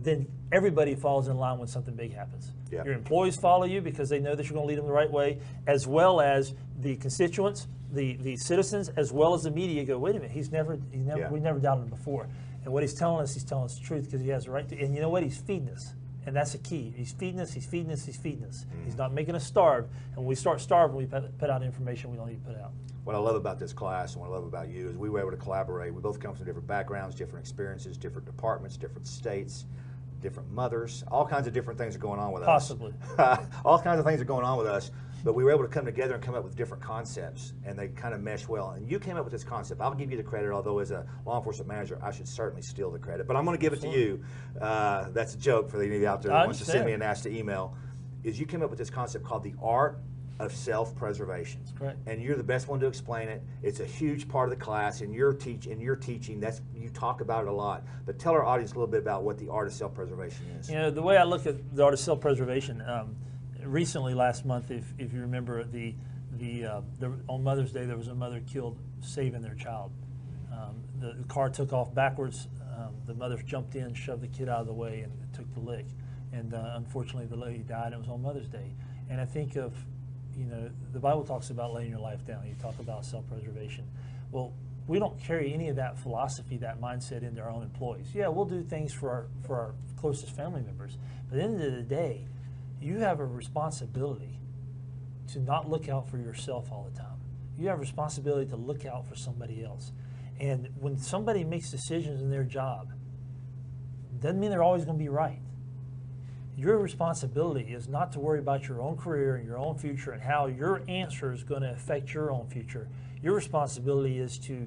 then everybody falls in line when something big happens. Yeah. Your employees follow you because they know that you're going to lead them the right way, as well as the constituents, the citizens, as well as the media go, wait a minute, Yeah. we never doubted him before. And what he's telling us the truth because he has the right to. And you know what? He's feeding us. And that's the key. He's feeding us, he's feeding us, he's feeding us. He's not making us starve. And when we start starving, we put out information we don't need to put out. What I love about this class and what I love about you is we were able to collaborate. We both come from different backgrounds, different experiences, different departments, different states, different mothers. All kinds of different things are going on with Possibly. us. All kinds of things are going on with us. But we were able to come together and come up with different concepts, and they kind of mesh well. And you came up with this concept. I'll give you the credit, although as a law enforcement manager, I should certainly steal the credit. But I'm going to give it to you. That's a joke for any out there that wants to send me a nasty email. Is you came up with this concept called the art of self-preservation. Correct. And you're the best one to explain it. It's a huge part of the class. In your teaching, you talk about it a lot. But tell our audience a little bit about what the art of self-preservation is. You know, the way I look at the art of self-preservation, recently last month, if you remember, on Mother's Day, there was a mother killed saving their child. The car took off backwards. The mother jumped in, shoved the kid out of the way, and took the lick. And unfortunately, the lady died. It was on Mother's Day. And I think of, you know, the Bible talks about laying your life down. You talk about self-preservation. Well, we don't carry any of that philosophy, that mindset into our own employees. Yeah, we'll do things for our closest family members. But at the end of the day, you have a responsibility to not look out for yourself all the time. You have a responsibility to look out for somebody else. And when somebody makes decisions in their job, doesn't mean they're always going to be right. Your responsibility is not to worry about your own career and your own future and how your answer is going to affect your own future. Your responsibility is to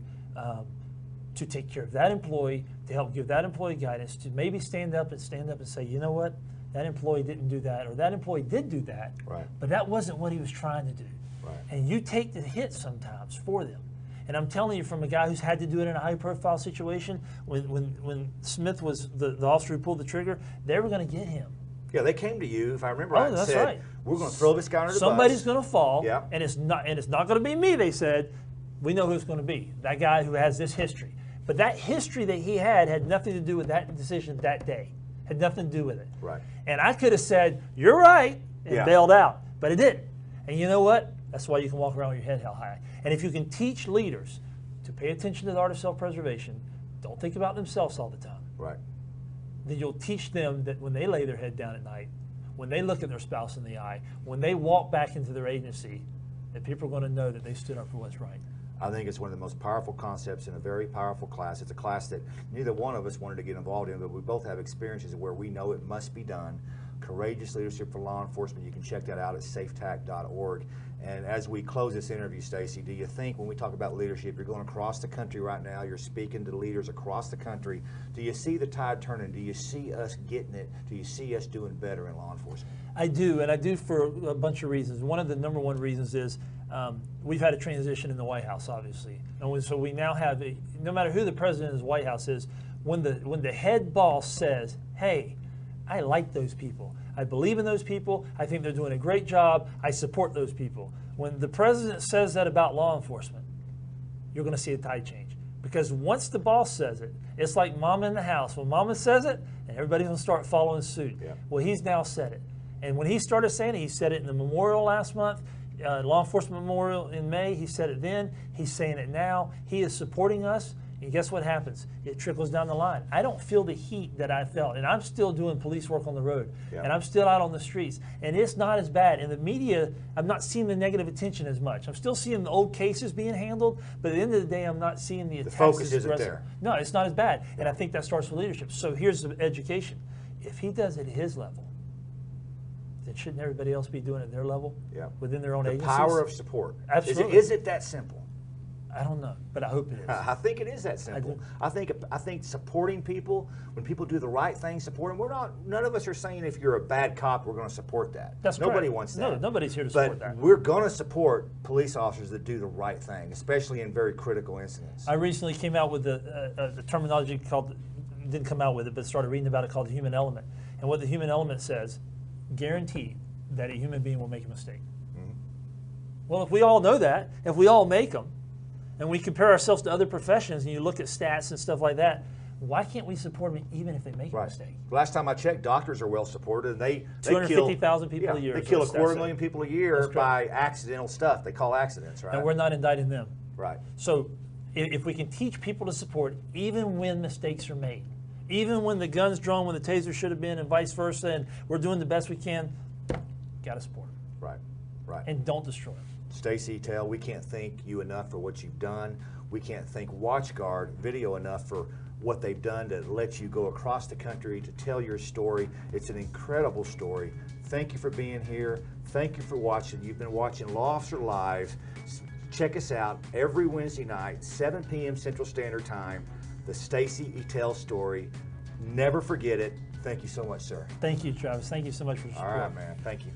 take care of that employee, to help give that employee guidance, to maybe stand up and say, you know what, that employee didn't do that, or that employee did do that, right, but that wasn't what he was trying to do. Right. And you take the hit sometimes for them. And I'm telling you, from a guy who's had to do it in a high-profile situation, when Smith was the officer who pulled the trigger, they were going to get him. Yeah, they came to you, if I remember right, and that's said, right, we're going to throw this guy under the bus. Somebody's going to fall, yeah, and it's not going to be me, they said. We know who it's going to be, that guy who has this history. But that history that he had nothing to do with that decision that day. Had nothing to do with it. Right. And I could have said, you're right, and bailed out, but it didn't. And you know what? That's why you can walk around with your head held high. And if you can teach leaders to pay attention to the art of self-preservation, don't think about themselves all the time. Right. Then you'll teach them that when they lay their head down at night, when they look at their spouse in the eye, when they walk back into their agency, that people are going to know that they stood up for what's right. I think it's one of the most powerful concepts in a very powerful class. It's a class that neither one of us wanted to get involved in, but we both have experiences where we know it must be done. Courageous Leadership for Law Enforcement. You can check that out at safetac.org. And as we close this interview, Stacy, do you think when we talk about leadership, you're going across the country right now, you're speaking to leaders across the country, do you see the tide turning? Do you see us getting it? Do you see us doing better in law enforcement? I do, and I do for a bunch of reasons. One of the number one reasons is we've had a transition in the White House, obviously. And so we now have, no matter who the president of the White House is, when the head boss says, hey, I like those people, I believe in those people, I think they're doing a great job, I support those people. When the president says that about law enforcement, you're going to see a tide change. Because once the boss says it, it's like mama in the house. When mama says it, and everybody's going to start following suit. Yeah. Well, he's now said it. And when he started saying it, he said it in the memorial last month, law enforcement memorial in May, he said it then, he's saying it now. He is supporting us, and guess what happens? It trickles down the line. I don't feel the heat that I felt, and I'm still doing police work on the road, and I'm still out on the streets, and it's not as bad. In the media, I'm not seeing the negative attention as much. I'm still seeing the old cases being handled, but at the end of the day, I'm not seeing the attacks. The focus isn't there. No, it's not as bad, and I think that starts with leadership. So here's the education. If he does it at his level, then shouldn't everybody else be doing it at their level? Yeah. Within their own agencies? The power of support. Absolutely. Is it that simple? I don't know, but I hope it is. I think it is that simple. I think supporting people, when people do the right thing, support them. None of us are saying if you're a bad cop, we're going to support that. That's Nobody correct. wants that. No, nobody's here to support that. But we're going to support police officers that do the right thing, especially in very critical incidents. I recently came out with a terminology called, didn't come out with it, but started reading about it, called the human element. And what the human element says, guaranteed that a human being will make a mistake. Mm-hmm. Well, if we all know that, if we all make them, and we compare ourselves to other professions, and you look at stats and stuff like that, why can't we support them even if they make a mistake? Last time I checked, doctors are well supported. They 250,000 people a year. They kill 250,000 people a year by accidental stuff. They call accidents, right? And we're not indicting them. Right. So if we can teach people to support even when mistakes are made, even when the gun's drawn, when the taser should have been, and vice versa, and we're doing the best we can, got to support them. Right, right. And don't destroy them. Stacy Ettel, we can't thank you enough for what you've done. We can't thank WatchGuard Video enough for what they've done to let you go across the country to tell your story. It's an incredible story. Thank you for being here. Thank you for watching. You've been watching Law Officer Live. Check us out every Wednesday night, 7 p.m. Central Standard Time, the Stacy Ettel story. Never forget it. Thank you so much, sir. Thank you, Travis. Thank you so much for the support. All right, man. Thank you.